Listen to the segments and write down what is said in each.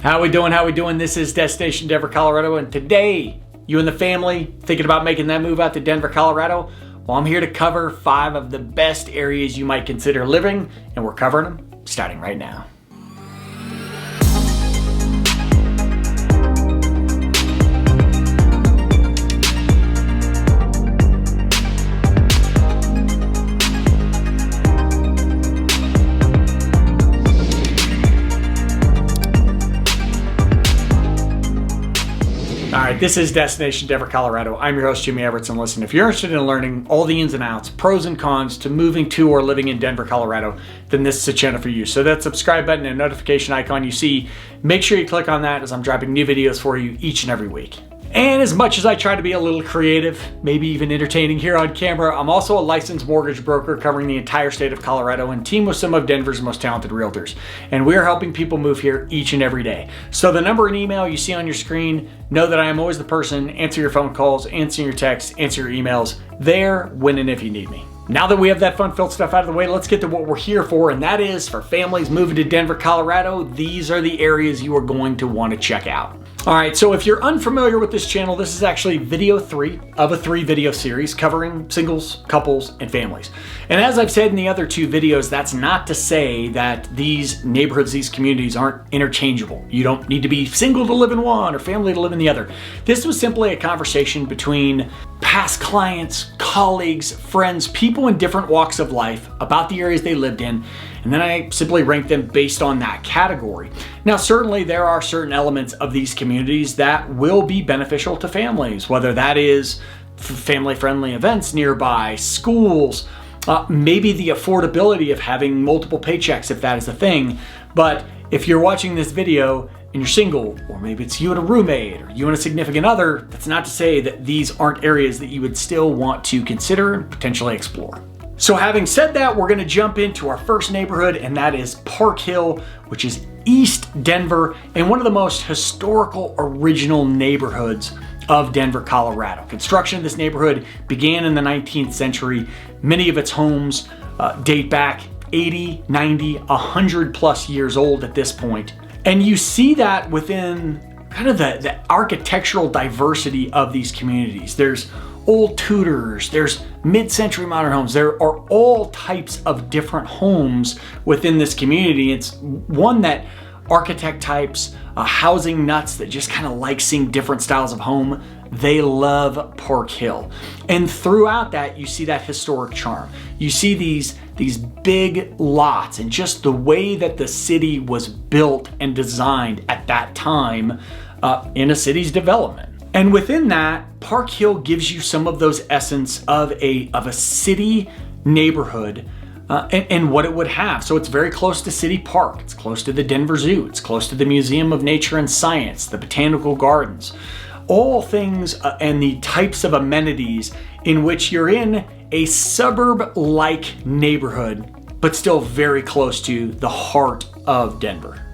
How we doing? How we doing? This is Destination Denver, Colorado, and today, you and the family thinking about making that move out to Denver, Colorado? Well, I'm here to cover 5 of the best areas you might consider living, and we're covering them starting right now. Alright, this is Destination Denver, Colorado. I'm your host, Jimmy Everett, and listen, if you're interested in learning all the ins and outs, pros and cons to moving to or living in Denver, Colorado, then this is a channel for you. So that subscribe button and notification icon you see, make sure you click on that as I'm dropping new videos for you each and every week. And as much as I try to be a little creative, maybe even entertaining here on camera, I'm also a licensed mortgage broker covering the entire state of Colorado and team with some of Denver's most talented realtors. And we're helping people move here each and every day. So the number and email you see on your screen, know that I am always the person, answer your phone calls, answer your texts, answer your emails, there, when and if you need me. Now that we have that fun-filled stuff out of the way, let's get to what we're here for, and that is for families moving to Denver, Colorado. These are the areas you are going to want to check out. All right, so if you're unfamiliar with this channel, this is actually video 3 of a 3-video series covering singles, couples, and families. And as I've said in the other 2 videos, that's not to say that these neighborhoods, these communities aren't interchangeable. You don't need to be single to live in one or family to live in the other. This was simply a conversation between past clients, colleagues, friends, people in different walks of life about the areas they lived in, and then I simply ranked them based on that category. Now, certainly there are certain elements of these communities that will be beneficial to families, whether that is family-friendly events nearby, schools, maybe the affordability of having multiple paychecks if that is a thing. But if you're watching this video and you're single, or maybe it's you and a roommate, or you and a significant other, that's not to say that these aren't areas that you would still want to consider and potentially explore. So having said that, we're gonna jump into our first neighborhood, and that is Park Hill, which is East Denver, and one of the most historical original neighborhoods of Denver, Colorado. Construction of this neighborhood began in the 19th century. Many of its homes date back 80, 90, 100 plus years old at this point. And you see that within kind of the architectural diversity of these communities. There's old Tudors, there's mid-century modern homes. There are all types of different homes within this community. It's one that architect types, housing nuts that just kind of like seeing different styles of home, they love Park Hill. And throughout that, you see that historic charm. You see these big lots and just the way that the city was built and designed at that time in a city's development. And within that, Park Hill gives you some of those essence of a city neighborhood and what it would have. So it's very close to City Park. It's close to the Denver Zoo. It's close to the Museum of Nature and Science, the Botanical Gardens. All things and the types of amenities in which you're in a suburb-like neighborhood, but still very close to the heart of Denver.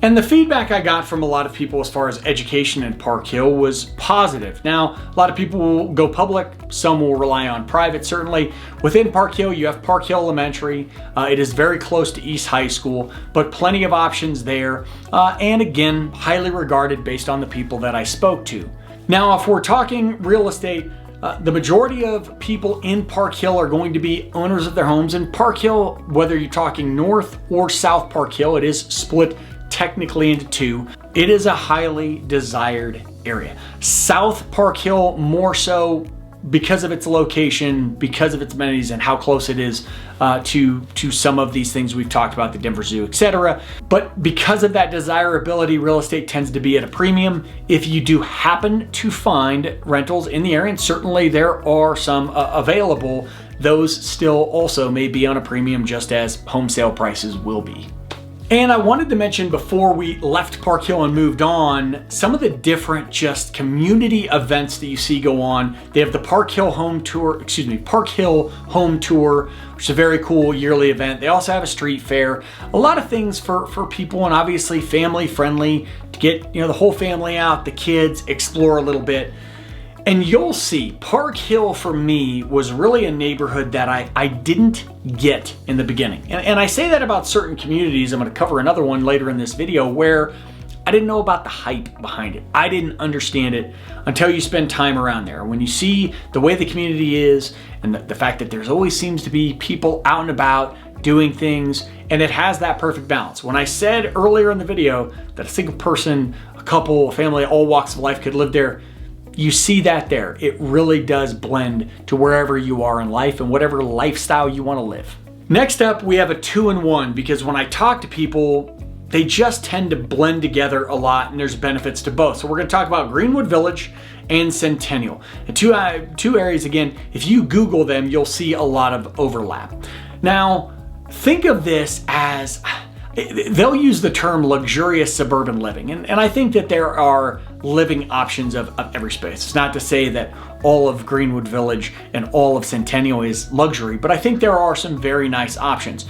And the feedback I got from a lot of people as far as education in Park Hill was positive. Now, a lot of people will go public, some will rely on private, certainly. Within Park Hill, you have Park Hill Elementary. It is very close to East High School, but plenty of options there. And again, highly regarded based on the people that I spoke to. Now, if we're talking real estate, the majority of people in Park Hill are going to be owners of their homes. And Park Hill, whether you're talking North or South Park Hill, it is split technically into 2. It is a highly desired area. South Park Hill more so because of its location, because of its amenities and how close it is to some of these things we've talked about, the Denver Zoo, etc. But because of that desirability, real estate tends to be at a premium. If you do happen to find rentals in the area, and certainly there are some available, those still also may be on a premium just as home sale prices will be. And I wanted to mention before we left Park Hill and moved on, some of the different just community events that you see go on. They have the Park Hill Home Tour, which is a very cool yearly event. They also have a street fair, a lot of things for people, and obviously family friendly to get, the whole family out, the kids, explore a little bit. And you'll see, Park Hill for me was really a neighborhood that I didn't get in the beginning. And I say that about certain communities. I'm going to cover another one later in this video where I didn't know about the hype behind it. I didn't understand it until you spend time around there. When you see the way the community is and the fact that there's always seems to be people out and about doing things, and it has that perfect balance. When I said earlier in the video that a single person, a couple, a family, all walks of life could live there, you see that there. It really does blend to wherever you are in life and whatever lifestyle you want to live. Next up, we have a 2-in-1, because when I talk to people, they just tend to blend together a lot, and there's benefits to both. So we're going to talk about Greenwood Village and Centennial. And two areas, again, if you Google them, you'll see a lot of overlap. Now, think of this as, they'll use the term luxurious suburban living. And I think that there are living options of every space. It's not to say that all of Greenwood Village and all of Centennial is luxury, but I think there are some very nice options.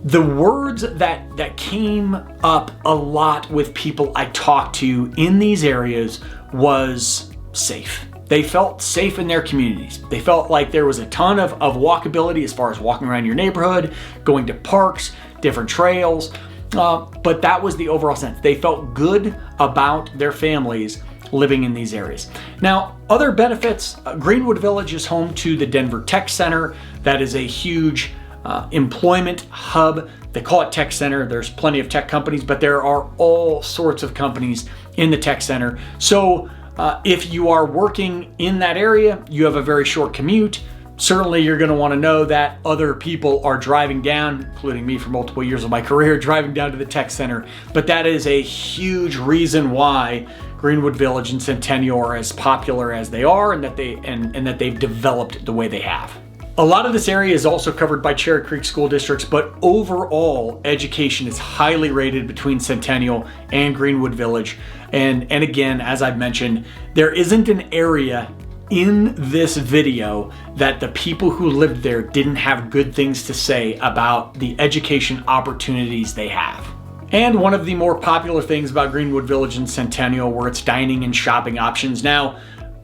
The words that came up a lot with people I talked to in these areas was safe. They felt safe in their communities. They felt like there was a ton of walkability as far as walking around your neighborhood, going to parks, different trails, but that was the overall sense. They felt good about their families living in these areas. Now, other benefits, Greenwood Village is home to the Denver Tech Center. That is a huge employment hub. They call it Tech Center. There's plenty of tech companies, but there are all sorts of companies in the Tech Center. So if you are working in that area, you have a very short commute. Certainly you're going to want to know that other people are driving down, including me for multiple years of my career, driving down to the Tech Center. But that is a huge reason why Greenwood Village and Centennial are as popular as they are, and that they've developed the way they have. A lot of this area is also covered by Cherry Creek school districts, but overall education is highly rated between Centennial and Greenwood Village. And again, as I've mentioned, there isn't an area in this video that the people who lived there didn't have good things to say about the education opportunities they have. And one of the more popular things about Greenwood Village and Centennial were its dining and shopping options. Now,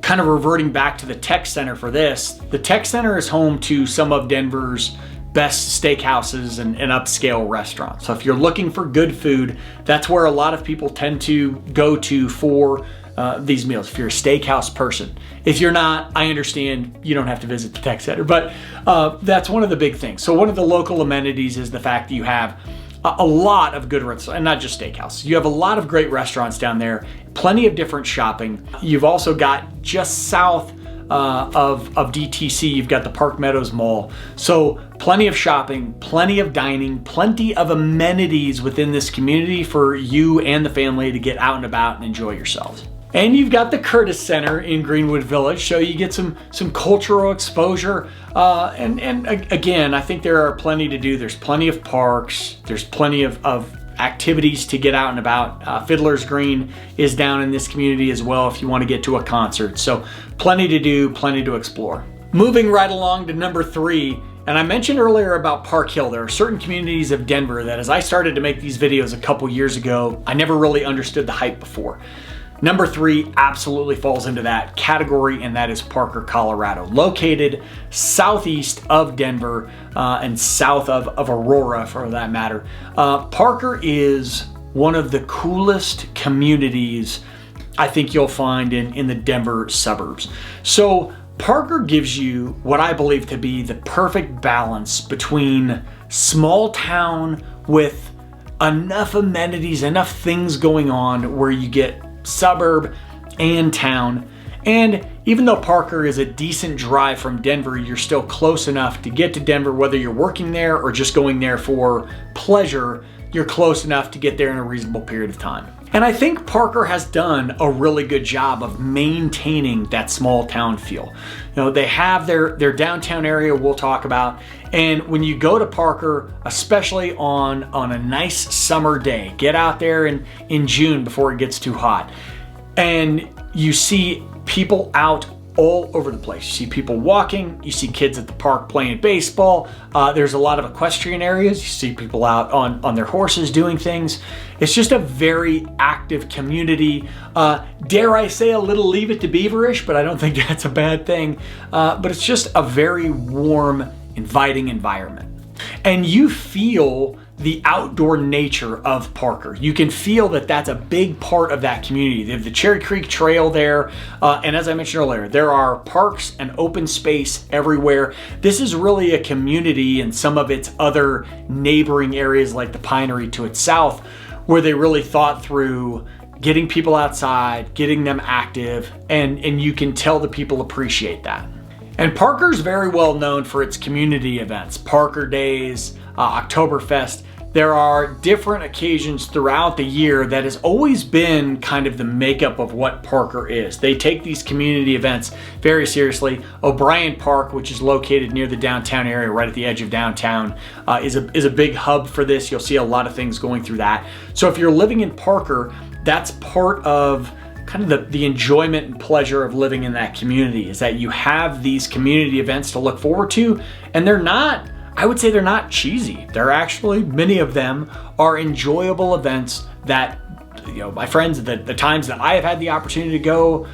kind of reverting back to the Tech Center for this, the Tech Center is home to some of Denver's best steakhouses and upscale restaurants. So if you're looking for good food, that's where a lot of people tend to go to for these meals, if you're a steakhouse person. If you're not, I understand you don't have to visit the Tech Center, but that's one of the big things. So one of the local amenities is the fact that you have a lot of good restaurants, and not just steakhouse. You have a lot of great restaurants down there, plenty of different shopping. You've also got just south of DTC, you've got the Park Meadows Mall. So plenty of shopping, plenty of dining, plenty of amenities within this community for you and the family to get out and about and enjoy yourselves. And you've got the Curtis Center in Greenwood Village, so you get some cultural exposure. And again, I think there are plenty to do. There's plenty of parks. There's plenty of activities to get out and about. Fiddler's Green is down in this community as well if you want to get to a concert. So plenty to do, plenty to explore. Moving right along to number 3, and I mentioned earlier about Park Hill. There are certain communities of Denver that as I started to make these videos a couple years ago, I never really understood the hype before. Number 3 absolutely falls into that category, and that is Parker, Colorado. Located southeast of Denver and south of Aurora, for that matter. Parker is one of the coolest communities I think you'll find in the Denver suburbs. So Parker gives you what I believe to be the perfect balance between small town with enough amenities, enough things going on where you get suburb and town. And even though Parker is a decent drive from Denver, you're still close enough to get to Denver, whether you're working there or just going there for pleasure, you're close enough to get there in a reasonable period of time. And I think Parker has done a really good job of maintaining that small town feel. You know, they have their downtown area we'll talk about. And when you go to Parker, especially on a nice summer day, get out there in June before it gets too hot, and you see people out all over the place. You see people walking, you see kids at the park playing baseball. There's a lot of equestrian areas. You see people out on their horses doing things. It's just a very active community. Dare I say a little Leave It to Beaverish, but I don't think that's a bad thing. But it's just a very warm, inviting environment. And you feel the outdoor nature of Parker. You can feel that that's a big part of that community. They have the Cherry Creek Trail there, and as I mentioned earlier, there are parks and open space everywhere. This is really a community in some of its other neighboring areas like the Pinery to its south, where they really thought through getting people outside, getting them active, and you can tell the people appreciate that. And Parker's very well known for its community events, Parker Days, Oktoberfest. There are different occasions throughout the year that has always been kind of the makeup of what Parker is. They take these community events very seriously. O'Brien Park, which is located near the downtown area, right at the edge of downtown, is a big hub for this. You'll see a lot of things going through that. So if you're living in Parker, that's part of kind of the enjoyment and pleasure of living in that community, is that you have these community events to look forward to, and I would say they're not cheesy. They're actually, many of them are enjoyable events that, my friends, the times that I have had the opportunity to go,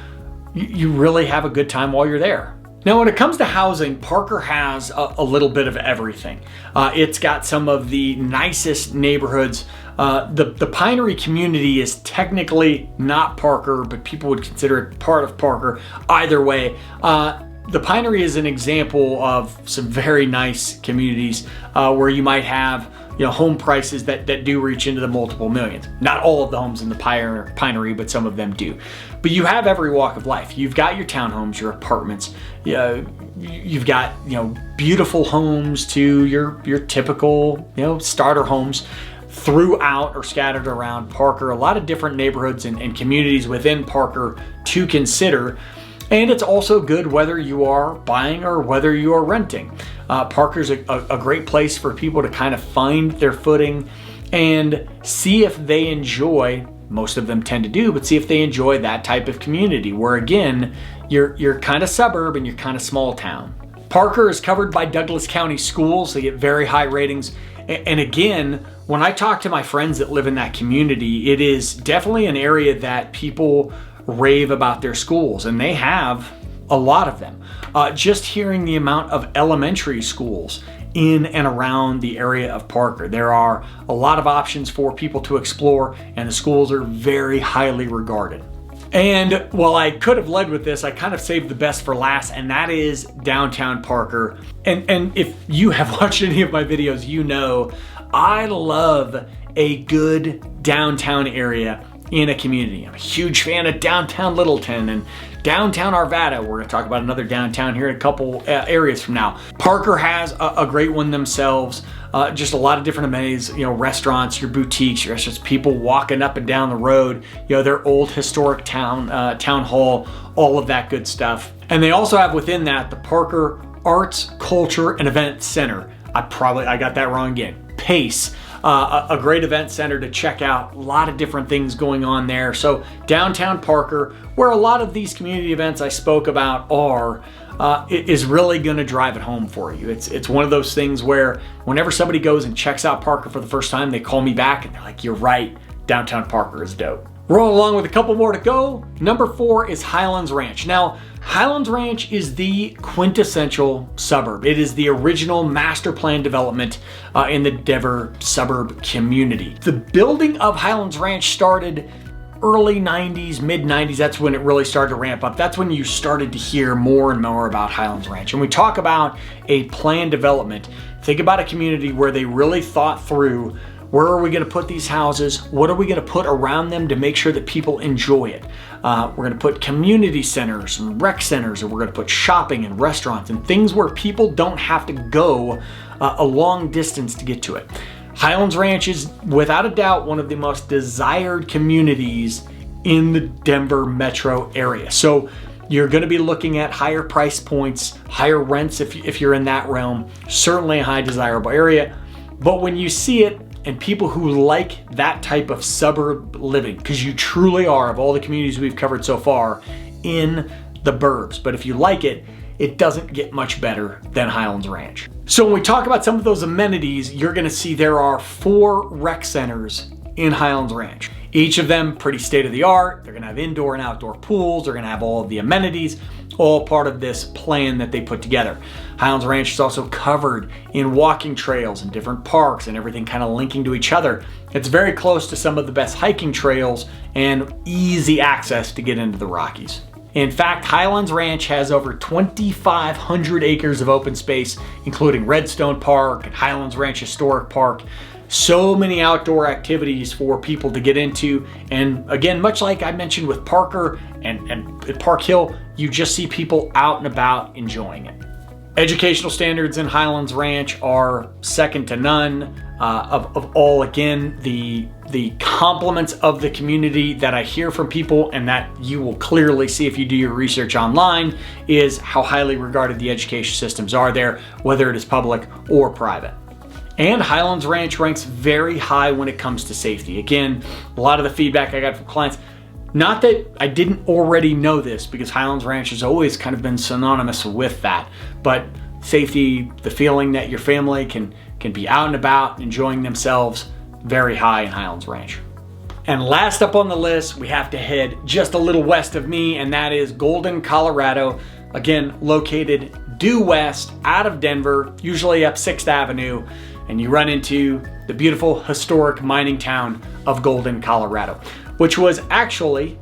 you really have a good time while you're there. Now, when it comes to housing, Parker has a little bit of everything. It's got some of the nicest neighborhoods. The Pinery community is technically not Parker, but people would consider it part of Parker. Either way, the Pinery is an example of some very nice communities where you might have home prices that do reach into the multiple millions. Not all of the homes in the Pinery, but some of them do. But you have every walk of life. You've got your townhomes, your apartments. You've got beautiful homes to your typical starter homes throughout or scattered around Parker. A lot of different neighborhoods and communities within Parker to consider. And it's also good whether you are buying or whether you are renting. Parker's a great place for people to kind of find their footing and see if they enjoy, most of them tend to do, but see if they enjoy that type of community where, again, you're kind of suburb and you're kind of small town. Parker is covered by Douglas County schools. They get very high ratings. And again, when I talk to my friends that live in that community, it is definitely an area that people rave about their schools, and they have a lot of them. Just hearing the amount of elementary schools in and around the area of Parker, there are a lot of options for people to explore, and the schools are very highly regarded. And while I could have led with this, I kind of saved the best for last, and that is downtown Parker. And if you have watched any of my videos, I love a good downtown area in a community. I'm a huge fan of downtown Littleton and downtown Arvada. We're going to talk about another downtown here in a couple areas from now. Parker has a great one themselves. Just a lot of different amenities, restaurants, your boutiques, your restaurants, people walking up and down the road, their old historic town hall, all of that good stuff. And they also have within that the Parker Arts, Culture, and Event Center. I got that wrong again. PACE. A great event center to check out. A lot of different things going on there. So downtown Parker, where a lot of these community events I spoke about are, is really going to drive it home for you. It's one of those things where whenever somebody goes and checks out Parker for the first time, they call me back and they're like, "You're right, downtown Parker is dope." Rolling along with a couple more to go. Number 4 is Highlands Ranch. Now, Highlands Ranch is the quintessential suburb. It is the original master plan development in the Denver suburb community. The building of Highlands Ranch started early 90s, mid 90s. That's when it really started to ramp up. That's when you started to hear more and more about Highlands Ranch. And we talk about a planned development. Think about a community where they really thought through, where are we going to put these houses? What are we going to put around them to make sure that people enjoy it? We're going to put community centers and rec centers, and we're going to put shopping and restaurants and things where people don't have to go a long distance to get to it. Highlands Ranch is without a doubt one of the most desired communities in the Denver metro area. So you're going to be looking at higher price points, higher rents if you're in that realm, certainly a high desirable area. But when you see it, and people who like that type of suburb living, because you truly are, of all the communities we've covered so far, in the burbs. But if you like it, it doesn't get much better than Highlands Ranch. So when we talk about some of those amenities, you're gonna see there are 4 rec centers in Highlands Ranch. Each of them pretty state-of-the-art. They're gonna have indoor and outdoor pools. They're gonna have all of the amenities, all part of this plan that they put together. Highlands Ranch is also covered in walking trails and different parks and everything kind of linking to each other. It's very close to some of the best hiking trails and easy access to get into the Rockies. In fact, Highlands Ranch has over 2,500 acres of open space, including Redstone Park and Highlands Ranch Historic Park. So many outdoor activities for people to get into. And again, much like I mentioned with Parker and at Park Hill, you just see people out and about enjoying it. Educational standards in Highlands Ranch are second to none. Of all, again, the compliments of the community that I hear from people, and that you will clearly see if you do your research online, is how highly regarded the education systems are there, whether it is public or private. And Highlands Ranch ranks very high when it comes to safety. Again, a lot of the feedback I got from clients, not that I didn't already know this, because Highlands Ranch has always kind of been synonymous with that, but safety, the feeling that your family can be out and about enjoying themselves, very high in Highlands Ranch. And last up on the list, we have to head just a little west of me, and that is Golden, Colorado. Again, located due west out of Denver, usually up 6th Avenue, and you run into the beautiful historic mining town of Golden, Colorado, which was actually,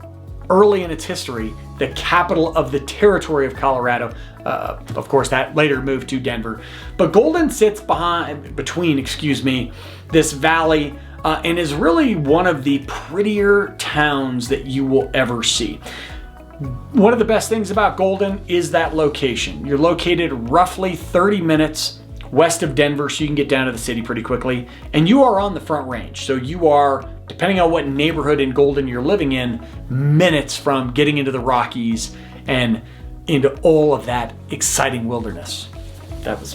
early in its history, the capital of the territory of Colorado. Of course, that later moved to Denver. But Golden sits between this valley and is really one of the prettier towns that you will ever see. One of the best things about Golden is that location. You're located roughly 30 minutes west of Denver, so you can get down to the city pretty quickly. And you are on the Front Range. So you are, depending on what neighborhood in Golden you're living in, minutes from getting into the Rockies and into all of that exciting wilderness. That was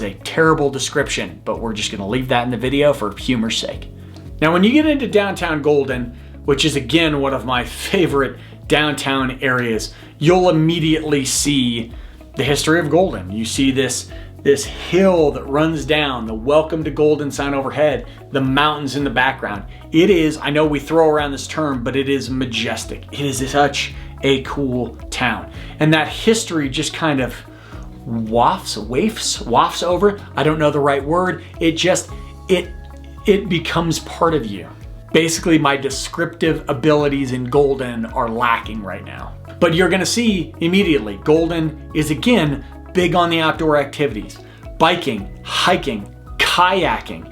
a terrible description, but we're just gonna leave that in the video for humor's sake. Now, when you get into downtown Golden, which is again one of my favorite downtown areas, you'll immediately see the history of Golden. You see this hill that runs down, the Welcome to Golden sign overhead, the mountains in the background. It is, I know we throw around this term, but it is majestic. It is such a cool town. And that history just kind of wafts over. I don't know the right word. It becomes part of you. Basically, my descriptive abilities in Golden are lacking right now. But you're gonna see immediately, Golden is again big on the outdoor activities. Biking, hiking, kayaking,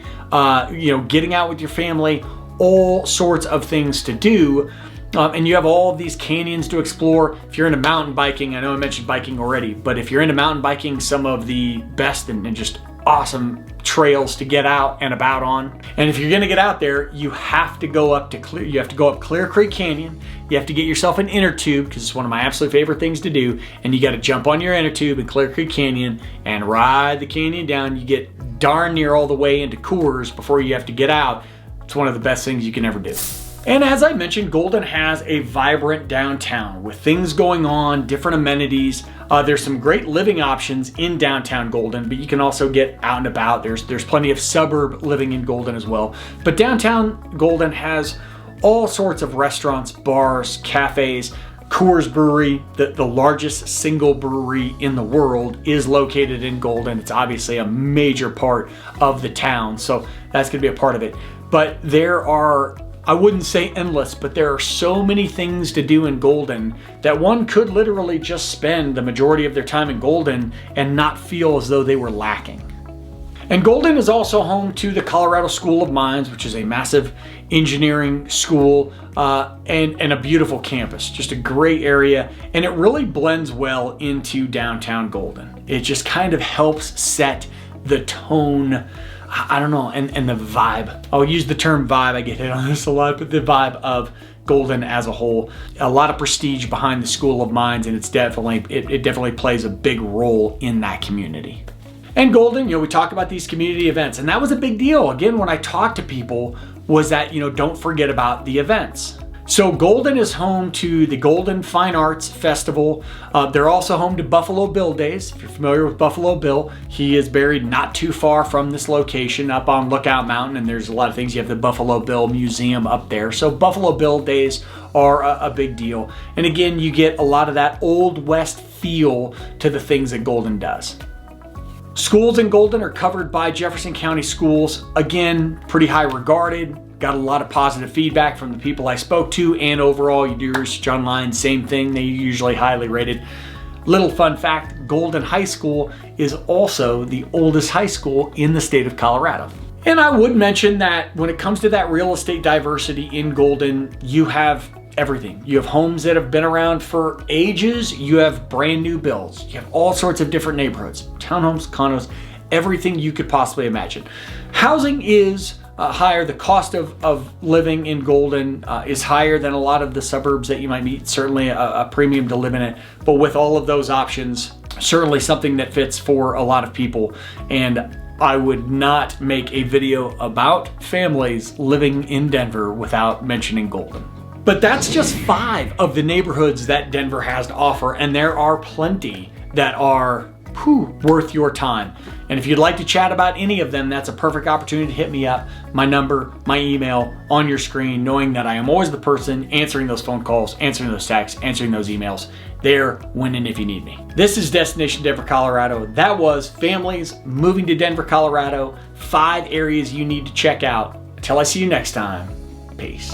getting out with your family, all sorts of things to do. And you have all of these canyons to explore. If you're into mountain biking, I know I mentioned biking already, but if you're into mountain biking, some of the best and just awesome trails to get out and about on. And if you're gonna get out there, you have to go up Clear Creek Canyon. You have to get yourself an inner tube, because it's one of my absolute favorite things to do. And you gotta jump on your inner tube in Clear Creek Canyon and ride the canyon down. You get darn near all the way into Coors before you have to get out. It's one of the best things you can ever do. And as I mentioned, Golden has a vibrant downtown with things going on, different amenities. There's some great living options in downtown Golden, but you can also get out and about. There's plenty of suburb living in Golden as well. But downtown Golden has all sorts of restaurants, bars, cafes. Coors Brewery, the largest single brewery in the world, is located in Golden. It's obviously a major part of the town, so that's gonna be a part of it. But there are, I wouldn't say endless, but there are so many things to do in Golden that one could literally just spend the majority of their time in Golden and not feel as though they were lacking. And Golden is also home to the Colorado School of Mines, which is a massive engineering school and a beautiful campus, just a great area. And it really blends well into downtown Golden. It just kind of helps set the tone, I don't know, and the vibe. I'll use the term vibe, I get hit on this a lot, but the vibe of Golden as a whole. A lot of prestige behind the School of Mines, and it definitely plays a big role in that community. And Golden, we talk about these community events, and that was a big deal. Again, when I talk to people, was that, don't forget about the events. So Golden is home to the Golden Fine Arts Festival. They're also home to Buffalo Bill Days. If you're familiar with Buffalo Bill, he is buried not too far from this location up on Lookout Mountain, and there's a lot of things. You have the Buffalo Bill Museum up there. So Buffalo Bill Days are a big deal. And again, you get a lot of that Old West feel to the things that Golden does. Schools in Golden are covered by Jefferson County Schools. Again, pretty high regarded. Got a lot of positive feedback from the people I spoke to, and overall, you do your research online, same thing. They usually highly rated. Little fun fact, Golden High School is also the oldest high school in the state of Colorado. And I would mention that when it comes to that real estate diversity in Golden, you have everything. You have homes that have been around for ages. You have brand new builds. You have all sorts of different neighborhoods, townhomes, condos, everything you could possibly imagine. Housing is higher. The cost of living in Golden is higher than a lot of the suburbs that you might meet. Certainly a premium to live in it. But with all of those options, certainly something that fits for a lot of people. And I would not make a video about families living in Denver without mentioning Golden. But that's just 5 of the neighborhoods that Denver has to offer, and there are plenty that are worth your time. And if you'd like to chat about any of them, that's a perfect opportunity to hit me up. My number, my email on your screen, knowing that I am always the person answering those phone calls, answering those texts, answering those emails. There, when and if you need me. This is Destination Denver, Colorado. That was families moving to Denver, Colorado. 5 areas you need to check out. Until I see you next time, peace.